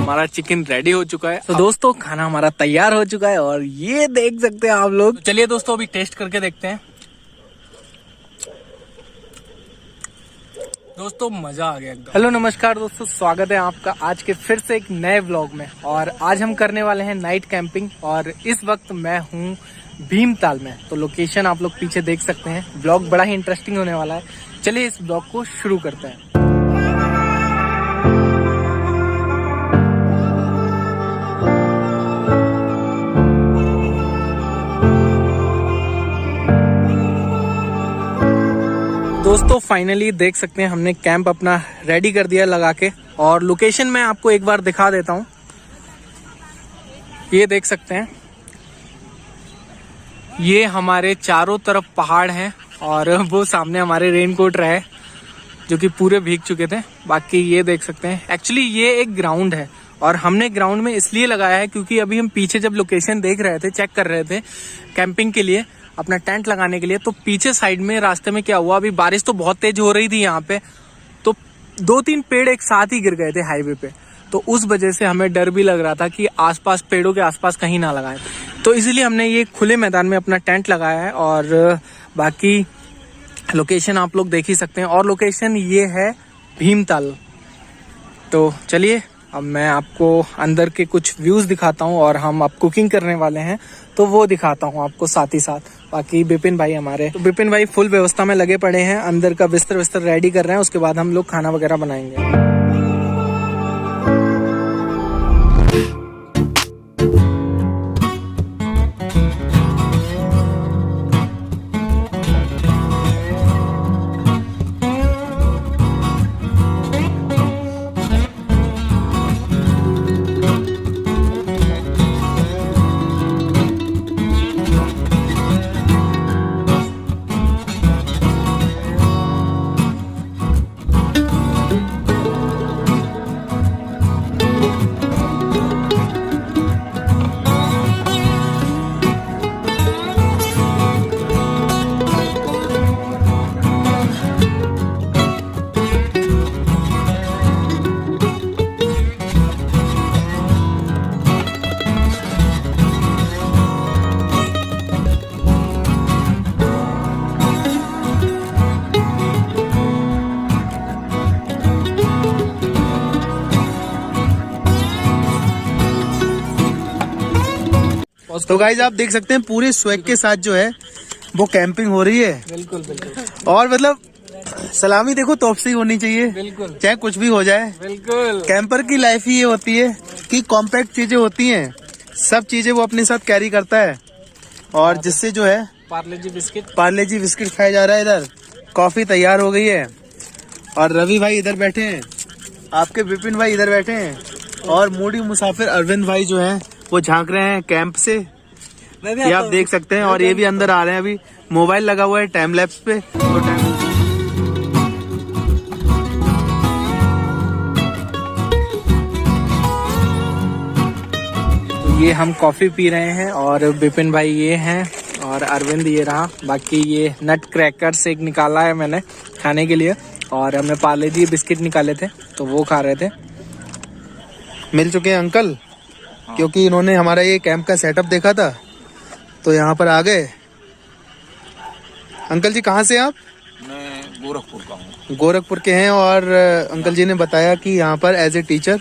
हमारा chicken ready हो चुका है। तो दोस्तों खाना हमारा तैयार हो चुका है और ये देख सकते हैं आप लोग। चलिए दोस्तों अभी टेस्ट करके देखते हैं। दोस्तों मजा आ गया एकदम। हेलो नमस्कार दोस्तों, स्वागत है आपका आज के फिर से एक नए व्लॉग में। और आज हम करने वाले हैं नाइट कैंपिंग और इस वक्त मैं हूँ भीमताल में। तो लोकेशन आप लोग पीछे देख सकते हैं। व्लॉग बड़ा ही इंटरेस्टिंग होने वाला है। चलिए इस व्लॉग को शुरू करते हैं। दोस्तों फाइनली देख सकते हैं हमने कैंप अपना रेडी कर दिया लगा के। और लोकेशन मैं आपको एक बार दिखा देता हूँ। ये देख सकते हैं, ये हमारे चारों तरफ पहाड़ हैं और वो सामने हमारे रेनकोट रहे जो कि पूरे भीग चुके थे। बाकी ये देख सकते हैं, एक्चुअली ये एक ग्राउंड है और हमने ग्राउंड में इसलिए लगाया है क्योंकि अभी हम पीछे जब लोकेशन देख रहे थे, चेक कर रहे थे कैंपिंग के लिए, अपना टेंट लगाने के लिए, तो पीछे साइड में रास्ते में क्या हुआ, अभी बारिश तो बहुत तेज हो रही थी यहाँ पे, तो 2-3 पेड़ एक साथ ही गिर गए थे हाईवे पे। तो उस वजह से हमें डर भी लग रहा था कि आसपास पेड़ों के आसपास कहीं ना लगाएं। तो इसीलिए हमने ये खुले मैदान में अपना टेंट लगाया है। और बाकी लोकेशन आप लोग देख ही सकते हैं और लोकेशन ये है भीमताल। तो चलिए अब मैं आपको अंदर के कुछ व्यूज दिखाता हूँ और हम अब कुकिंग करने वाले हैं तो वो दिखाता हूँ आपको साथ ही साथ। बाकी विपिन भाई हमारे, तो विपिन भाई फुल व्यवस्था में लगे पड़े हैं, अंदर का बिस्तर रेडी कर रहे हैं। उसके बाद हम लोग खाना वगैरह बनाएंगे। तो गाइज आप देख सकते हैं पूरे स्वैग के साथ जो है वो कैंपिंग हो रही है। बिल्कुल बिल्कुल। और मतलब सलामी देखो तोप से ही होनी चाहिए, बिल्कुल, चाहे कुछ भी हो जाए। बिल्कुल। कैंपर की लाइफ ही ये होती है कि कॉम्पैक्ट चीजें होती हैं, सब चीजें वो अपने साथ कैरी करता है। और जिससे जो है पार्ले जी बिस्किट खाया जा रहा है। इधर कॉफी तैयार हो गई है और रवि भाई इधर बैठे हैं, आपके विपिन भाई इधर बैठे हैं और मूडी मुसाफिर अरविंद भाई जो है वो झांक रहे हैं कैंप से, ये आप देख सकते हैं। और ये भी अंदर आ रहे हैं, अभी मोबाइल लगा हुआ है टाइम लैप्स पे। तो ये हम कॉफी पी रहे हैं और विपिन भाई ये हैं और अरविंद ये रहा। बाकी ये नट क्रैकर्स एक निकाला है मैंने खाने के लिए और हमने पार्ले जी बिस्किट निकाले थे तो वो खा रहे थे। मिल चुके हैं अंकल, क्योंकि इन्होंने हमारा ये कैंप का सेटअप देखा था तो यहाँ पर आ गए। अंकल जी कहाँ से आप? मैं गोरखपुर का हूँ। गोरखपुर के हैं। और अंकल जी ने बताया कि यहाँ पर एज ए टीचर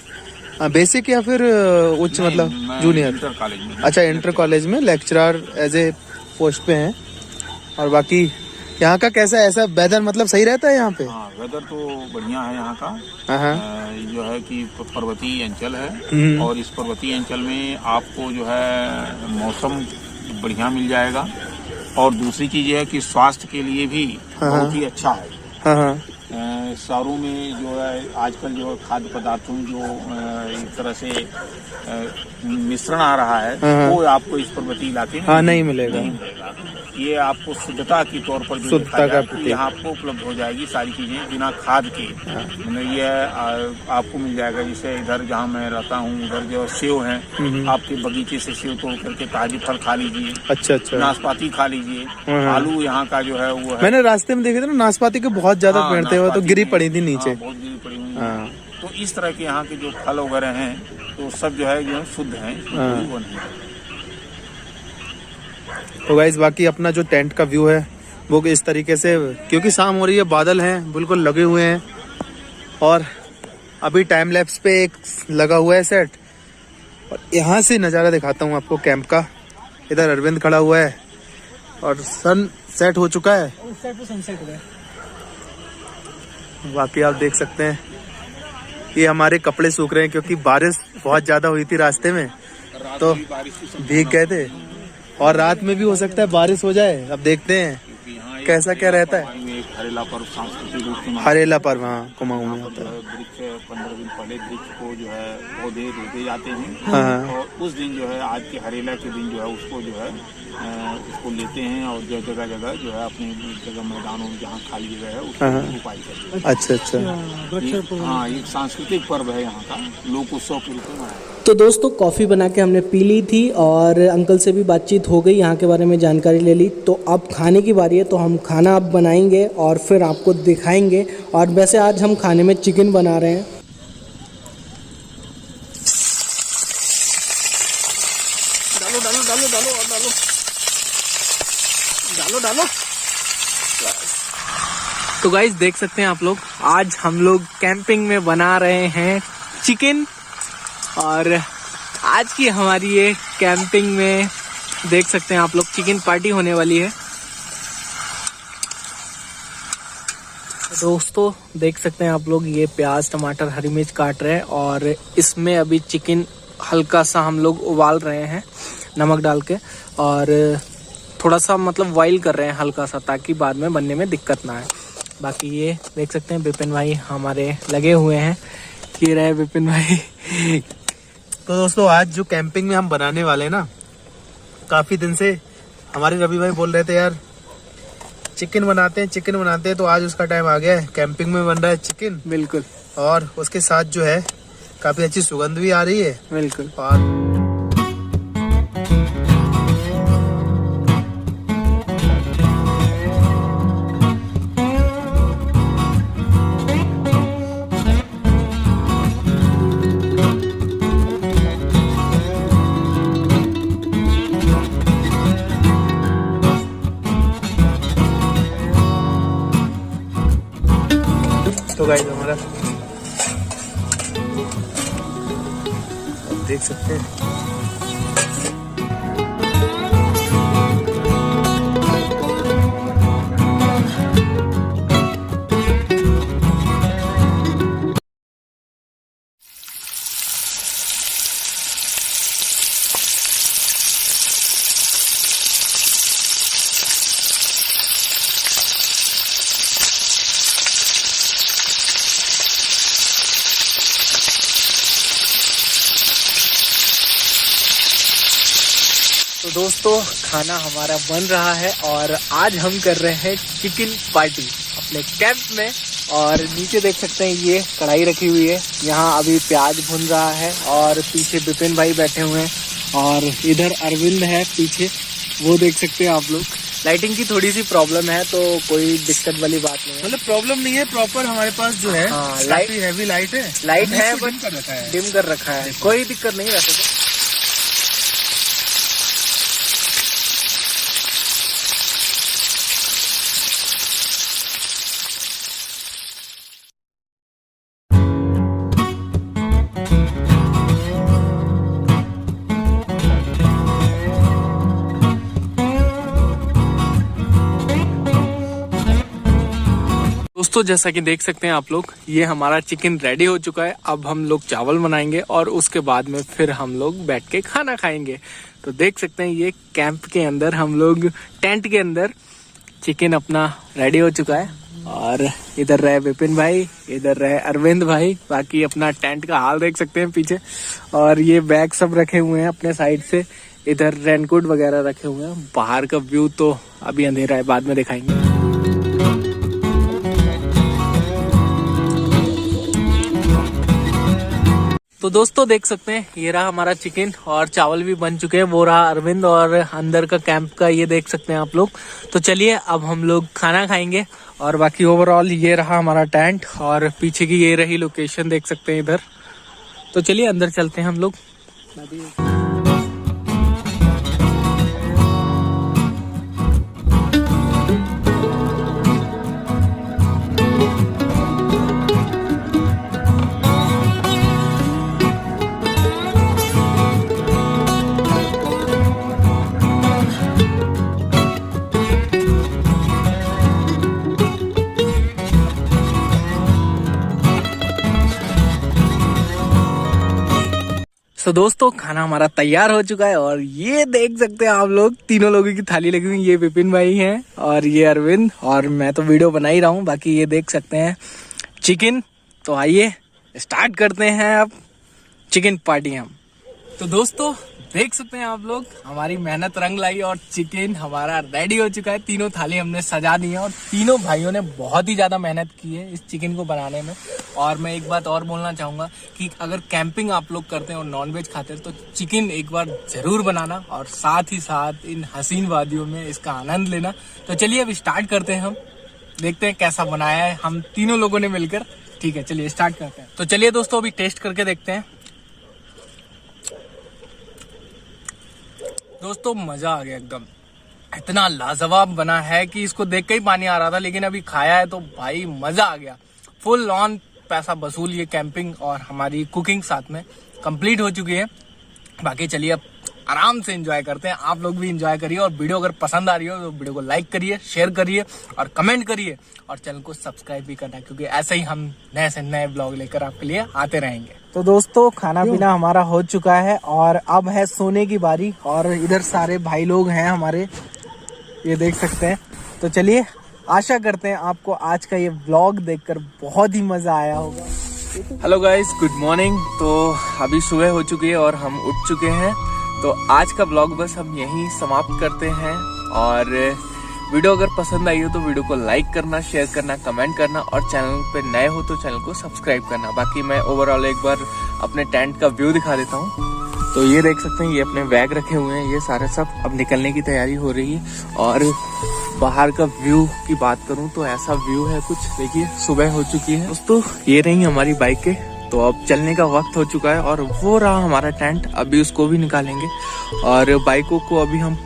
बेसिक या फिर उच्च मतलब जूनियर, इंटर कॉलेज में। अच्छा इंटर कॉलेज में लेक्चरर एज ए पोस्ट पे हैं। और बाकी यहाँ का कैसा ऐसा वेदर मतलब सही रहता है यहाँ पे? हाँ वेदर तो बढ़िया है यहाँ का। जो है कि पर्वतीय अंचल है और इस पर्वतीय अंचल में आपको जो है मौसम बढ़िया मिल जाएगा। और दूसरी चीज है कि स्वास्थ्य के लिए भी बहुत ही अच्छा है। शहरों में जो है आजकल जो खाद्य पदार्थों जो एक तरह से मिश्रण आ रहा है वो आपको इस पर्वतीय इलाके में नहीं मिलेगा। ये आपको शुद्धता के तौर पर जो यहाँ आपको उपलब्ध हो जाएगी सारी चीजें बिना खाद के। मतलब ये आपको मिल जाएगा। जैसे इधर जहाँ मैं रहता हूँ उधर जो सेव है, आपके बगीचे से सेव तोड़ करके ताजे फल खा लीजिए। अच्छा। नाशपाती खा लीजिए। आलू यहाँ का जो है वो है। मैंने रास्ते में देखे थे ना नाशपाती के बहुत ज्यादा पेड़ थे, वो तो गिरी पड़ी थी नीचे। बहुत गिरी पड़ी हुई। तो इस तरह के यहाँ के जो फल वगैरह हैं तो सब जो है शुद्ध है, वो नहीं है। तो गाइस बाकी अपना जो टेंट का व्यू है वो इस तरीके से, क्योंकि शाम हो रही है, बादल हैं बिल्कुल लगे हुए हैं, और अभी टाइम लैप्स पे एक लगा हुआ है सेट। और यहाँ से नज़ारा दिखाता हूँ आपको कैंप का। इधर अरविंद खड़ा हुआ है और सन सेट हो चुका है। उस साइड पे सनसेट हो गया। बाकी आप देख सकते हैं ये हमारे कपड़े सूख रहे हैं, क्योंकि बारिश बहुत ज़्यादा हुई थी रास्ते में, तो भीग गए थे। और रात में भी हो सकता है बारिश हो जाए, अब देखते हैं कैसा क्या रहता है। हरेला पर्व सांस्कृतिक रूप से हरेला पर्व, हाँ, कुमाऊं में होता है। वृक्ष 15 दिन पहले वृक्ष को जो है पौधे रोपे जाते हैं, हाँ। और उस दिन जो है आज के हरेला के दिन जो है उसको जो है उसको लेते हैं, और जगह जगह जो है अपने जगह मैदानों में जहाँ खाली जगह है उसको रोपाई करते हैं। अच्छा। हाँ, एक सांस्कृतिक पर्व है यहाँ का, लोक उत्सव के रूप में मनाया। तो दोस्तों कॉफ़ी बना के हमने पी ली थी और अंकल से भी बातचीत हो गई, यहाँ के बारे में जानकारी ले ली। तो अब खाने की बारी है, तो हम खाना अब बनाएंगे और फिर आपको दिखाएंगे। और वैसे आज हम खाने में चिकन बना रहे हैं। डालो डालो डालो डालो और डालो डालो डालो। तो गाइस देख सकते हैं आप लोग, आज हम लोग कैंपिंग में बना रहे हैं चिकन। और आज की हमारी ये कैंपिंग में देख सकते हैं आप लोग चिकन पार्टी होने वाली है। दोस्तों देख सकते हैं आप लोग, ये प्याज टमाटर हरी मिर्च काट रहे हैं और इसमें अभी चिकन हल्का सा हम लोग उबाल रहे हैं नमक डाल के, और थोड़ा सा मतलब बॉईल कर रहे हैं हल्का सा, ताकि बाद में बनने में दिक्कत ना आए। बाकी ये देख सकते हैं विपिन भाई हमारे लगे हुए हैं। ये रहे विपिन भाई। तो दोस्तों आज जो कैंपिंग में हम बनाने वाले हैं ना, काफ़ी दिन से हमारे रवि भाई बोल रहे थे यार चिकन बनाते हैं, तो आज उसका टाइम आ गया है। कैंपिंग में बन रहा है चिकन, बिल्कुल, और उसके साथ जो है काफ़ी अच्छी सुगंध भी आ रही है। बिल्कुल। और तो गाइस हमारा देख सकते हैं तो दोस्तों खाना हमारा बन रहा है और आज हम कर रहे हैं चिकन पार्टी अपने कैंप में। और नीचे देख सकते हैं ये कढ़ाई रखी हुई है, यहाँ अभी प्याज भुन रहा है और पीछे विपिन भाई बैठे हुए हैं और इधर अरविंद है पीछे, वो देख सकते हैं आप लोग। लाइटिंग की थोड़ी सी प्रॉब्लम है, तो कोई दिक्कत वाली बात नहीं है। मतलब प्रॉब्लम नहीं है, प्रॉपर हमारे पास जो है लाइट हैवी लाइट है, बट डिम कर रखा है, कोई दिक्कत नहीं वैसे तो। दोस्तों जैसा कि देख सकते हैं आप लोग, ये हमारा चिकन रेडी हो चुका है। अब हम लोग चावल बनाएंगे और उसके बाद में फिर हम लोग बैठ के खाना खाएंगे। तो देख सकते हैं ये कैंप के अंदर हम लोग टेंट के अंदर चिकन अपना रेडी हो चुका है। और इधर रहे विपिन भाई, इधर रहे अरविंद भाई, बाकी अपना टेंट का हाल देख सकते हैं पीछे। और ये बैग सब रखे हुए हैं अपने साइड से, इधर रेनकोट वगैरह रखे हुए हैं। बाहर का व्यू तो अभी अंधेरा है, बाद में दिखाएंगे। तो दोस्तों देख सकते हैं ये रहा हमारा चिकन और चावल भी बन चुके हैं। वो रहा अरविंद और अंदर का कैंप का ये देख सकते हैं आप लोग। तो चलिए अब हम लोग खाना खाएंगे। और बाकी ओवरऑल ये रहा हमारा टेंट और पीछे की ये रही लोकेशन देख सकते हैं इधर। तो चलिए अंदर चलते हैं हम लोग। तो दोस्तों खाना हमारा तैयार हो चुका है और ये देख सकते हैं आप लोग, तीनों लोगों की थाली लगी हुई। ये विपिन भाई हैं और ये अरविंद, और मैं तो वीडियो बना ही रहा हूँ। बाकी ये देख सकते हैं चिकन। तो आइए स्टार्ट करते हैं अब चिकन पार्टी हम। तो दोस्तों देख सकते हैं आप लोग, हमारी मेहनत रंग लाई और चिकन हमारा रेडी हो चुका है। तीनों थाली हमने सजा दी है और तीनों भाइयों ने बहुत ही ज्यादा मेहनत की है इस चिकन को बनाने में। और मैं एक बात और बोलना चाहूंगा कि अगर कैंपिंग आप लोग करते हैं और नॉनवेज खाते हैं तो चिकन एक बार जरूर बनाना और साथ ही साथ इन हसीन वादियों में इसका आनंद लेना। तो चलिए अब स्टार्ट करते हैं, हम देखते हैं कैसा बनाया है हम तीनों लोगों ने मिलकर। ठीक है चलिए स्टार्ट करते हैं। तो चलिए दोस्तों अभी टेस्ट करके देखते हैं। दोस्तों मजा आ गया एकदम, इतना लाजवाब बना है कि इसको देख के ही पानी आ रहा था, लेकिन अभी खाया है तो भाई मजा आ गया। फुल ऑन पैसा वसूल, ये कैंपिंग और हमारी कुकिंग साथ में कंप्लीट हो चुकी है। बाकी चलिए अब आराम से एंजॉय करते हैं, आप लोग भी एंजॉय करिए। और वीडियो अगर पसंद आ रही हो तो वीडियो को लाइक करिए, शेयर करिए और कमेंट करिए और चैनल को सब्सक्राइब भी करना, क्योंकि ऐसे ही हम नए से नए ब्लॉग लेकर आपके लिए आते रहेंगे। तो दोस्तों खाना पीना हमारा हो चुका है और अब है सोने की बारी। और इधर सारे भाई लोग हैं हमारे, ये देख सकते हैं। तो चलिए आशा करते हैं आपको आज का ये व्लॉग देखकर बहुत ही मजा आया होगा। Hello guys, good morning. तो अभी सुबह हो चुकी है और हम उठ चुके हैं। तो आज का व्लॉग बस हम यहीं समाप्त करते हैं। और वीडियो अगर पसंद आई हो तो वीडियो को लाइक करना, शेयर करना, कमेंट करना और चैनल पे नए हो तो चैनल को सब्सक्राइब करना। बाकी मैं ओवरऑल एक बार अपने टेंट का व्यू दिखा देता हूँ। तो ये देख सकते हैं, ये अपने बैग रखे हुए हैं, ये सारे सब अब निकलने की तैयारी हो रही है। और बाहर का व्यू की बात करूं तो ऐसा व्यू है कुछ, देखिए सुबह हो चुकी है दोस्तों। ये रही हमारी बाइकें। तो अब चलने का वक्त हो चुका है और वो रहा हमारा टेंट, अभी उसको भी निकालेंगे। और बाइकों को अभी हम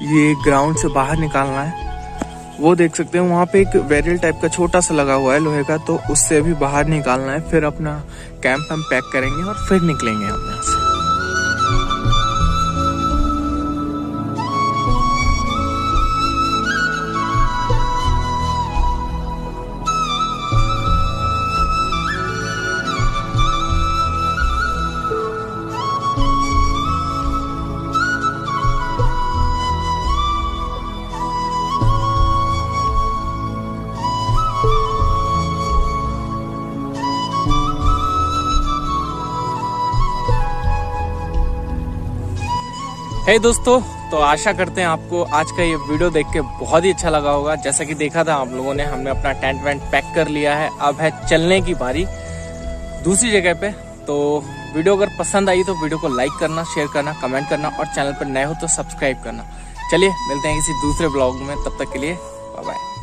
ये ग्राउंड से बाहर निकालना है। वो देख सकते हैं वहाँ पे एक बैरियल टाइप का छोटा सा लगा हुआ है लोहे का, तो उससे भी बाहर निकालना है। फिर अपना कैंप हम पैक करेंगे और फिर निकलेंगे हम यहाँ से। हे दोस्तों, तो आशा करते हैं आपको आज का ये वीडियो देख के बहुत ही अच्छा लगा होगा। जैसा कि देखा था आप लोगों ने, हमने अपना टेंट वेंट पैक कर लिया है। अब है चलने की बारी दूसरी जगह पे। तो वीडियो अगर पसंद आई तो वीडियो को लाइक करना, शेयर करना, कमेंट करना और चैनल पर नए हो तो सब्सक्राइब करना। चलिए मिलते हैं किसी दूसरे ब्लॉग में, तब तक के लिए बाय बाय।